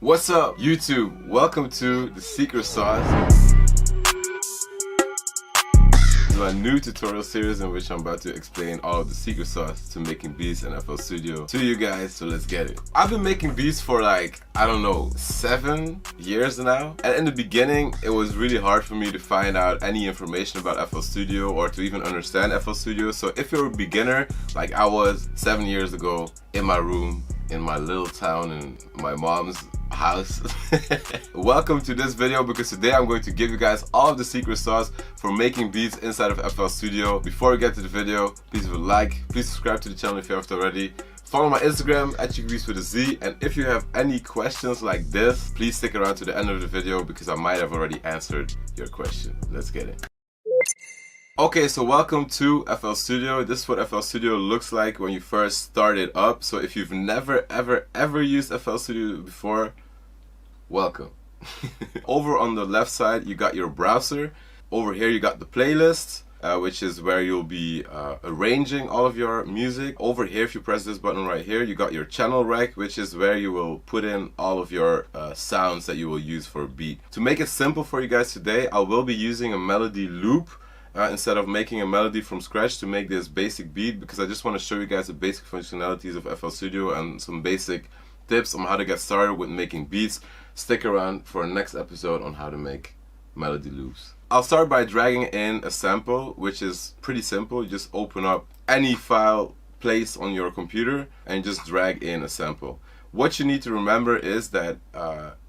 What's up, YouTube? Welcome to The Secret Sauce. This is my new tutorial series in which I'm about to explain all of the secret sauce to making beats in FL Studio to you guys, so let's get it. I've been making beats for like, I don't know, 7 years now. And in the beginning, it was really hard for me to find out any information about FL Studio or to even understand FL Studio. So if you're a beginner, like I was 7 years ago, in my room, in my little town in my mom's house. Welcome to this video, because today I'm going to give you guys all of the secret sauce for making beats inside of FL Studio. Before we get to the video, please leave a like, please subscribe to the channel if you haven't already. Follow my Instagram at CheekyBeats with a Z, and if you have any questions like this, please stick around to the end of the video because I might have already answered your question. Let's get it. Okay, so welcome to FL Studio. This is what FL Studio looks like when you first start it up. So if you've never ever used FL Studio before, welcome. Over on the left side you got your browser. Over here you got the playlist, which is where you'll be arranging all of your music. Over here, if you press this button right here, you got your channel rec, which is where you will put in all of your sounds that you will use for a beat. To make it simple for you guys today, I will be using a melody loop instead of making a melody from scratch to make this basic beat, because I just want to show you guys the basic functionalities of FL Studio and some basic tips on how to get started with making beats. Stick around for the next episode on how to make melody loops. I'll start by dragging in a sample, which is pretty simple. You just open up any file placed on your computer and just drag in a sample. What you need to remember is that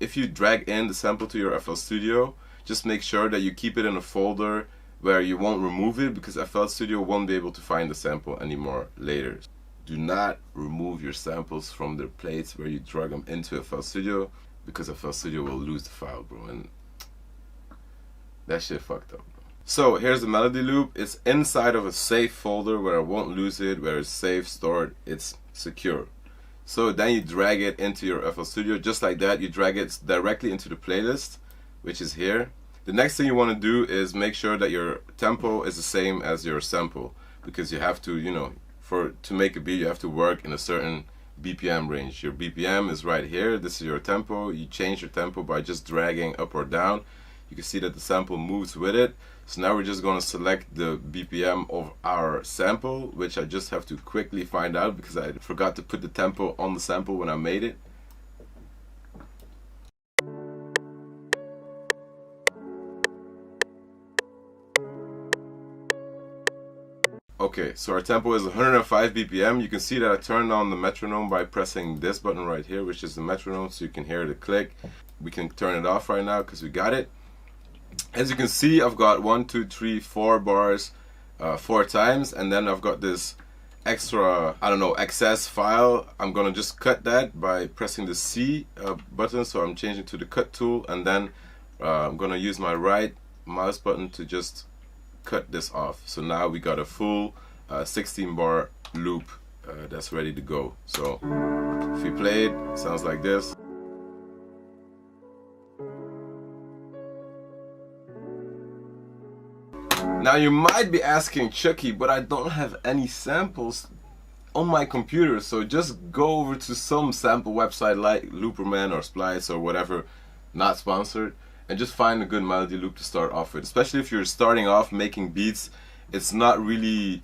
if you drag in the sample to your FL Studio, just make sure that you keep it in a folder where you won't remove it, because FL Studio won't be able to find the sample anymore later. Do not remove your samples from their place where you drag them into FL Studio, because FL Studio will lose the file, bro, and that shit fucked up, bro. So here's the melody loop. It's inside of a safe folder where I won't lose it, where it's safe, stored, it's secure. So then you drag it into your FL Studio, just like that. You drag it directly into the playlist, which is here. The next thing you want to do is make sure that your tempo is the same as your sample, because you have to, you know, to make a beat you have to work in a certain BPM range. Your BPM is right here. This is your tempo. You change your tempo by just dragging up or down. You can see that the sample moves with it. So now we're just going to select the BPM of our sample, which I just have to quickly find out because I forgot to put the tempo on the sample when I made it. Okay, so our tempo is 105 BPM. You can see that I turned on the metronome by pressing this button right here, which is the metronome, so you can hear the click. We can turn it off right now because we got it. As you can see, I've got 1, 2, 3, 4 bars 4 times, and then I've got this extra, I don't know, excess file. I'm gonna just cut that by pressing the C button, so I'm changing to the cut tool, and then I'm gonna use my right mouse button to just cut this off. So now we got a full 16 bar loop that's ready to go. So if we play it, it sounds like this. Now you might be asking, Chucky, but I don't have any samples on my computer. So just go over to some sample website like Looperman or Splice or whatever, not sponsored, and just find a good melody loop to start off with. Especially if you're starting off making beats, it's not really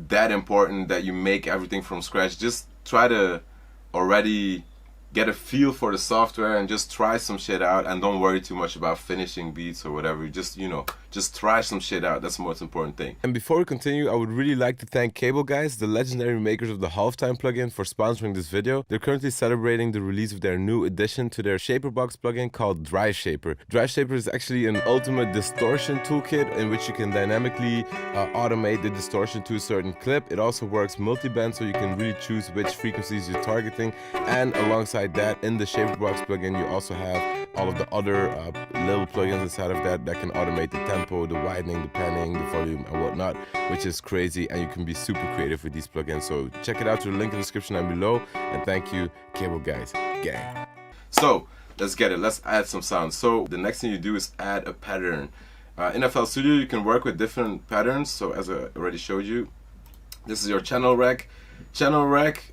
that important that you make everything from scratch. Just try to already get a feel for the software and just try some shit out, and don't worry too much about finishing beats or whatever. Just, you know, just try some shit out. That's the most important thing. And before we continue, I would really like to thank Cable Guys, the legendary makers of the Halftime plugin, for sponsoring this video. They're currently celebrating the release of their new addition to their Shaperbox plugin called Drive Shaper. Drive Shaper is actually an ultimate distortion toolkit in which you can dynamically automate the distortion to a certain clip. It also works multi-band, so you can really choose which frequencies you're targeting, and alongside that, in the Shaperbox plugin, you also have all of the other little plugins inside of that can automate the tempo, the widening, the panning, the volume, and whatnot, which is crazy, and you can be super creative with these plugins. So check it out through the link in the description down below, and thank you, Cable Guys gang. So let's get it. Let's add some sounds. So the next thing you do is add a pattern. In FL Studio, you can work with different patterns. So as I already showed you, this is your channel rec. Channel rec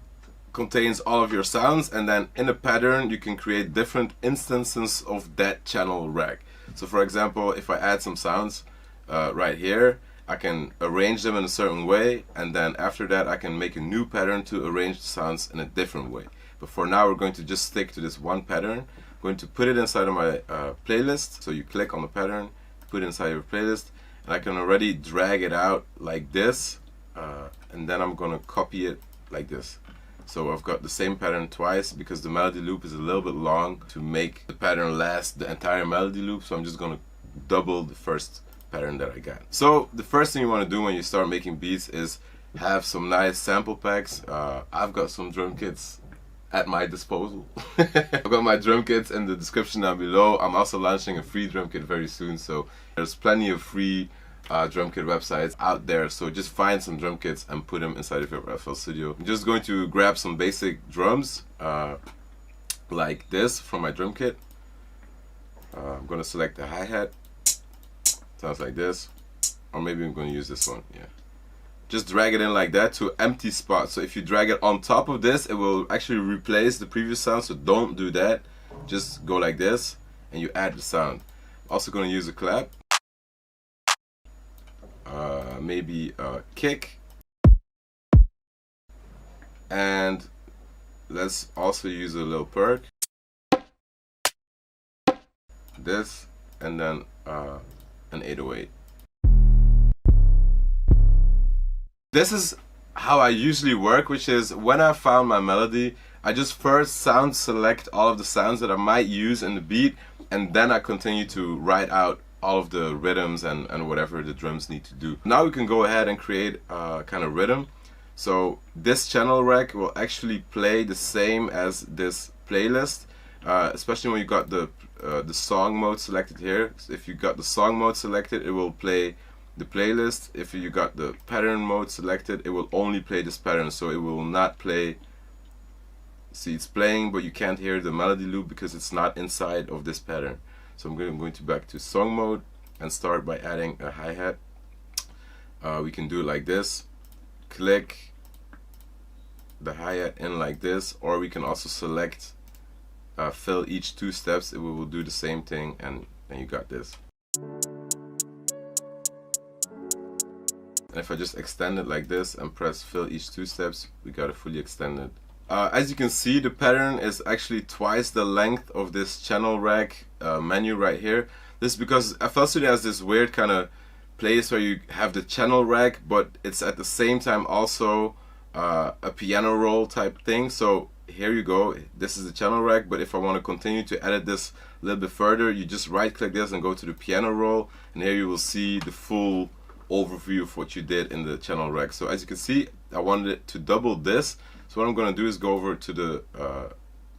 contains all of your sounds, and then in a pattern you can create different instances of that channel rec. So for example, if I add some sounds right here, I can arrange them in a certain way, and then after that I can make a new pattern to arrange the sounds in a different way. But for now we're going to just stick to this one pattern. I'm going to put it inside of my playlist. So you click on the pattern, put it inside your playlist, and I can already drag it out like this, and then I'm gonna copy it like this. So I've got the same pattern twice because the melody loop is a little bit long to make the pattern last the entire melody loop, so I'm just gonna double the first pattern that I got. So the first thing you want to do when you start making beats is have some nice sample packs. I've got some drum kits at my disposal. I've got my drum kits in the description down below. I'm also launching a free drum kit very soon, so there's plenty of free drum kit websites out there, so just find some drum kits and put them inside of your FL Studio. I'm just going to grab some basic drums like this from my drum kit. I'm going to select the hi-hat. Sounds like this, or maybe I'm going to use this one. Yeah, just drag it in like that to empty spot. So if you drag it on top of this, it will actually replace the previous sound, so don't do that. Just go like this and you add the sound. Also going to use a clap, maybe a kick, and let's also use a little perk, this, and then an 808. This is how I usually work, which is when I found my melody, I just first sound select all of the sounds that I might use in the beat, and then I continue to write out all of the rhythms and whatever the drums need to do. Now we can go ahead and create a kind of rhythm. So this channel rec will actually play the same as this playlist, especially when you got the song mode selected here. So if you got the song mode selected, it will play the playlist. If you got the pattern mode selected, it will only play this pattern, so it will not play. See, it's playing, but you can't hear the melody loop because it's not inside of this pattern. So I'm going to back to song mode and start by adding a hi-hat. We can do it like this. Click the hi-hat in like this, or we can also select fill each 2 steps. It will do the same thing, and then you got this. And if I just extend it like this and press fill each 2 steps, we got it fully extended. As you can see, the pattern is actually twice the length of this channel rec menu right here. This is because FL Studio has this weird kind of place where you have the channel rec, but it's at the same time also a piano roll type thing. So here you go, this is the channel rec, but if I want to continue to edit this a little bit further, you just right click this and go to the piano roll, and here you will see the full overview of what you did in the channel rec. So as you can see, I wanted it to double this. So what I'm going to do is go over to the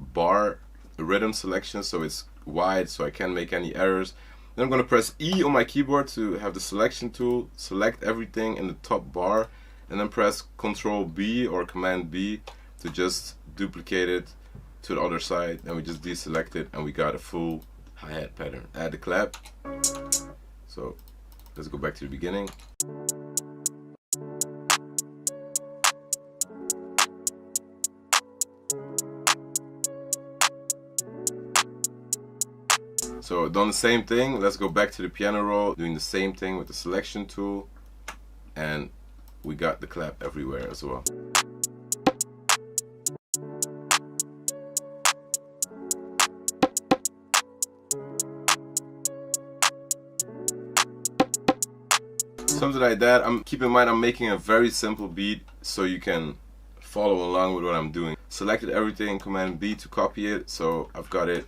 bar rhythm selection, so it's wide so I can't make any errors. Then I'm going to press E on my keyboard to have the selection tool, select everything in the top bar, and then press Control B or Command B to just duplicate it to the other side, and we just deselect it and we got a full hi-hat pattern. Add the clap. So let's go back to the beginning. So done the same thing, let's go back to the piano roll, doing the same thing with the selection tool, and we got the clap everywhere as well. Something like that. Keep in mind I'm making a very simple beat so you can follow along with what I'm doing. Selected everything, Command B to copy it, so I've got it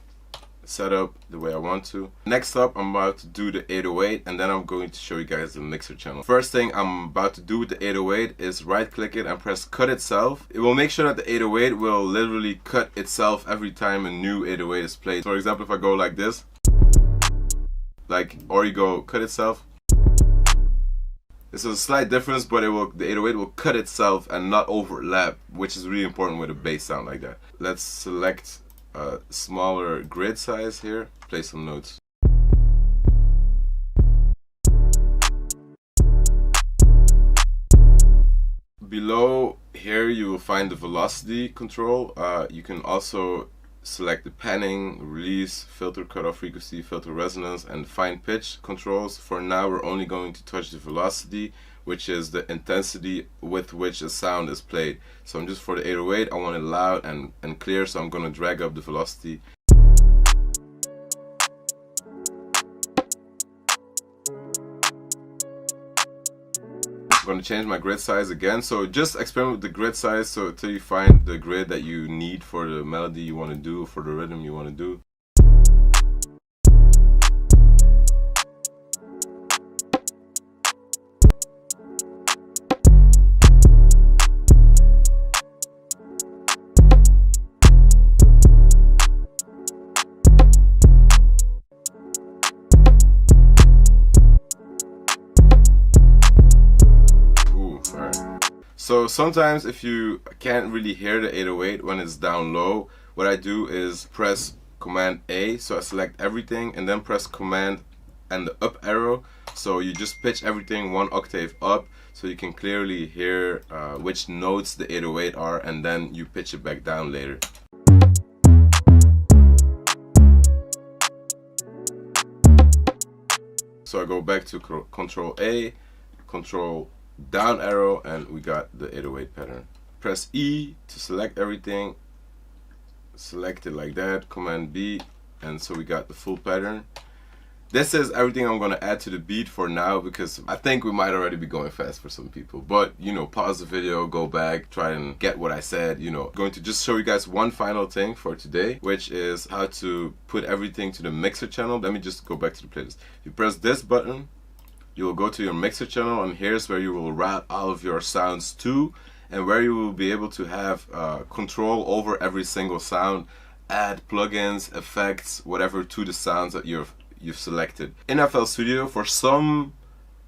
set up the way I want to. Next up, I'm about to do the 808, and then I'm going to show you guys the mixer channel. First thing I'm about to do with the 808 is right click it and press cut itself. It will make sure that the 808 will literally cut itself every time a new 808 is played. For example, if I go like this, or you go cut itself, this is a slight difference, but the 808 will cut itself and not overlap, which is really important with a bass sound like that. Let's select a smaller grid size here, play some notes. Below here you will find the velocity control. You can also select the panning, release, filter cutoff frequency, filter resonance, and fine pitch controls. For now, we're only going to touch the velocity, which is the intensity with which a sound is played. So I'm just, for the 808, I want it loud and clear, so I'm going to drag up the velocity. I'm going to change my grid size again. So just experiment with the grid size so until you find the grid that you need for the melody you want to do, for the rhythm you want to do. So sometimes if you can't really hear the 808 when it's down low, what I do is press Command A, so I select everything, and then press Command and the up arrow, so you just pitch everything 1 octave up so you can clearly hear which notes the 808 are, and then you pitch it back down later. So I go back to Control A, Control down arrow, and we got the 808 pattern. Press E to select everything, select it like that, Command B, and so we got the full pattern. This is everything I'm going to add to the beat for now, because I think we might already be going fast for some people. But you know, pause the video, go back, try and get what I said. You know, going to just show you guys one final thing for today, which is how to put everything to the mixer channel. Let me just go back to the playlist. You press this button, you will go to your mixer channel, and here's where you will route all of your sounds to, and where you will be able to have control over every single sound, add plugins, effects, whatever to the sounds that you've selected. In FL Studio, for some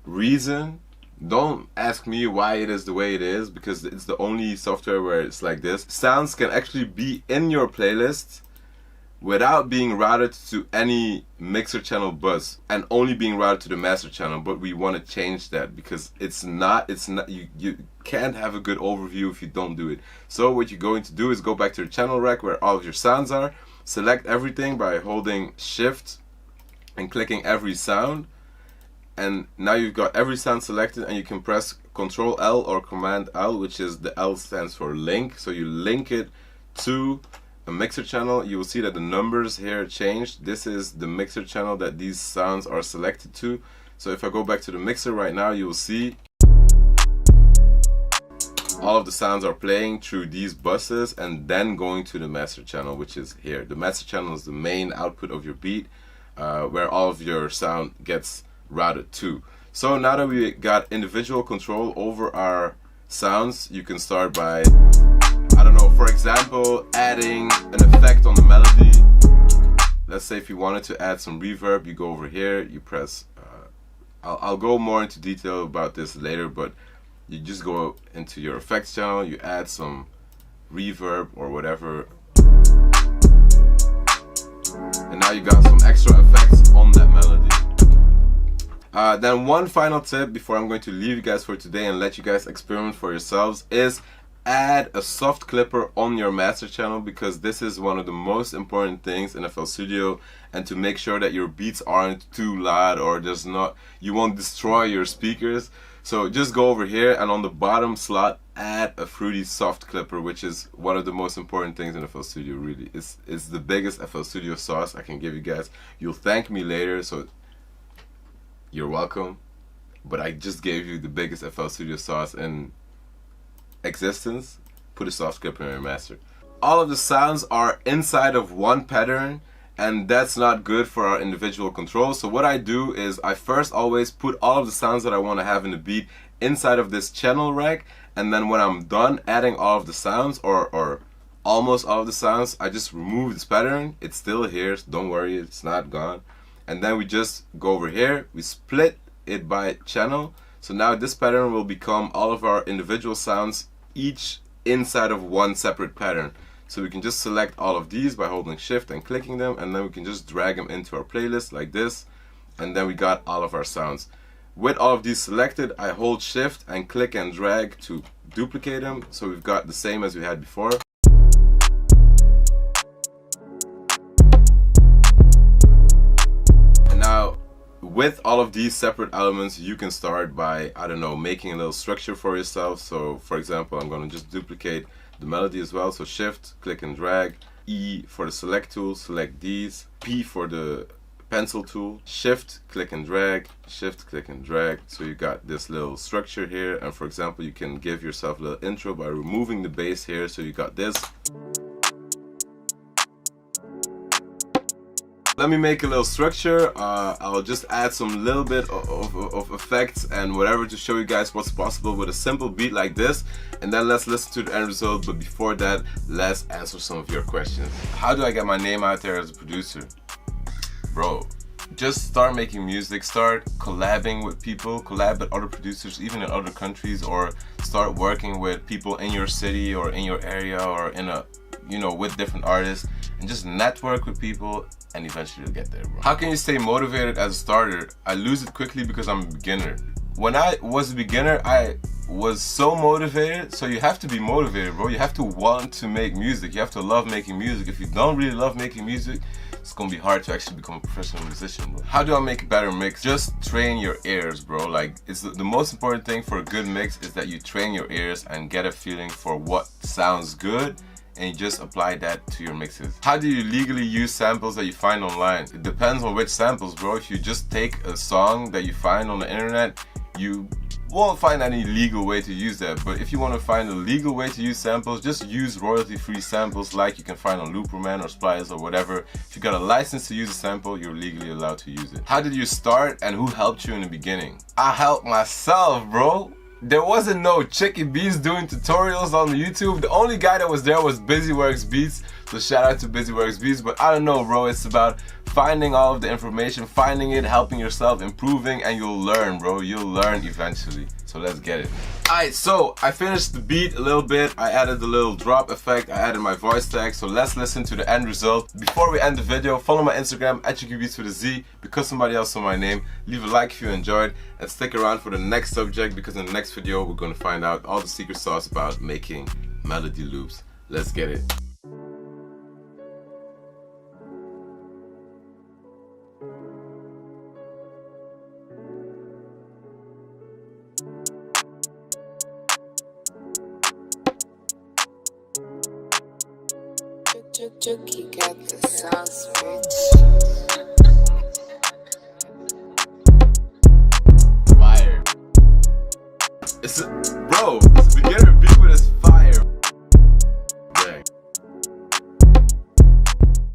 reason, don't ask me why it is the way it is, because it's the only software where it's like this. Sounds can actually be in your playlist without being routed to any mixer channel bus, and only being routed to the master channel. But we want to change that, because it's not you can't have a good overview if you don't do it. So what you're going to do is go back to the channel rack where all of your sounds are, select everything by holding Shift and clicking every sound, and now you've got every sound selected, and you can press Control L or Command L, which is the L stands for link. So you link it to a mixer channel. You will see that the numbers here changed. This is the mixer channel that these sounds are selected to. So if I go back to the mixer right now, you will see all of the sounds are playing through these buses and then going to the master channel, which is here. The master channel is the main output of your beat, where all of your sound gets routed to. So now that we got individual control over our sounds, you can start by, I don't know, for example, adding an effect on the melody. Let's say if you wanted to add some reverb, you go over here, you press, I'll go more into detail about this later, but you just go into your effects channel, you add some reverb or whatever, and now you got some extra effects on that melody. Then one final tip before I'm going to leave you guys for today and let you guys experiment for yourselves is add a soft clipper on your master channel, because this is one of the most important things in FL Studio, and to make sure that your beats aren't too loud or you won't destroy your speakers. So just go over here and on the bottom slot add a fruity soft clipper, which is one of the most important things in FL Studio. Really, it's the biggest FL Studio sauce I can give you guys. You'll thank me later, so you're welcome, but I just gave you the biggest FL Studio sauce in existence. Put a soft clipper in your master. All of the sounds are inside of one pattern, and that's not good for our individual control. So what I do is I first always put all of the sounds that I want to have in the beat inside of this channel rack, and then when I'm done adding all of the sounds, or almost all of the sounds, I just remove this pattern. It's still here, so don't worry, it's not gone. And then we just go over here, we split it by channel. So now this pattern will become all of our individual sounds, each inside of one separate pattern. So we can just select all of these by holding Shift and clicking them, and then we can just drag them into our playlist like this, and then we got all of our sounds. With all of these selected, I hold Shift and click and drag to duplicate them so we've got the same as we had before. And now with all of these separate elements, you can start by, I don't know, making a little structure for yourself. So for example, I'm going to just duplicate the melody as well. So shift, click and drag, E for the select tool, select these, P for the pencil tool, shift, click and drag, shift, click and drag. So you got this little structure here. And for example, you can give yourself a little intro by removing the bass here. So you got this. Let me make a little structure. I'll just add some little bit of effects and whatever to show you guys what's possible with a simple beat like this. And then let's listen to the end result. But before that, let's answer some of your questions. How do I get my name out there as a producer? Bro, just start making music, start collabing with people, collab with other producers even in other countries, or start working with people in your city or in your area or in a, you know, with different artists, and just network with people and eventually you'll get there, bro. How can you stay motivated as a starter? I lose it quickly because I'm a beginner. When I was a beginner, I was so motivated. So you have to be motivated, bro. You have to want to make music. You have to love making music. If you don't really love making music, it's gonna be hard to actually become a professional musician, bro. How do I make a better mix? Just train your ears, bro. Like, it's the most important thing for a good mix is that you train your ears and get a feeling for what sounds good, and you just apply that to your mixes. How do you legally use samples that you find online? It depends on which samples, bro. If you just take a song that you find on the internet, you won't find any legal way to use that. But if you want to find a legal way to use samples, just use royalty-free samples like you can find on Looperman or Splice or whatever. If you got a license to use a sample, you're legally allowed to use it. How did you start and who helped you in the beginning? I helped myself, bro. There wasn't no Chicky Beats doing tutorials on YouTube. The only guy that was there was Busyworks Beats. So shout out to Busyworks Beats. But I don't know, bro. It's about finding all of the information, finding it, helping yourself, improving, and you'll learn, bro. You'll learn eventually. So let's get it. Alright, so I finished the beat a little bit. I added the little drop effect. I added my voice tag. So let's listen to the end result. Before we end the video, follow my Instagram @ChickyBeats with a Z, because somebody else saw my name. Leave a like if you enjoyed, and stick around for the next subject, because in the next video we're going to find out all the secret sauce about making melody loops. Let's get it. Chucky got the sauce, bitch. Fire. Bro, it's a beginner.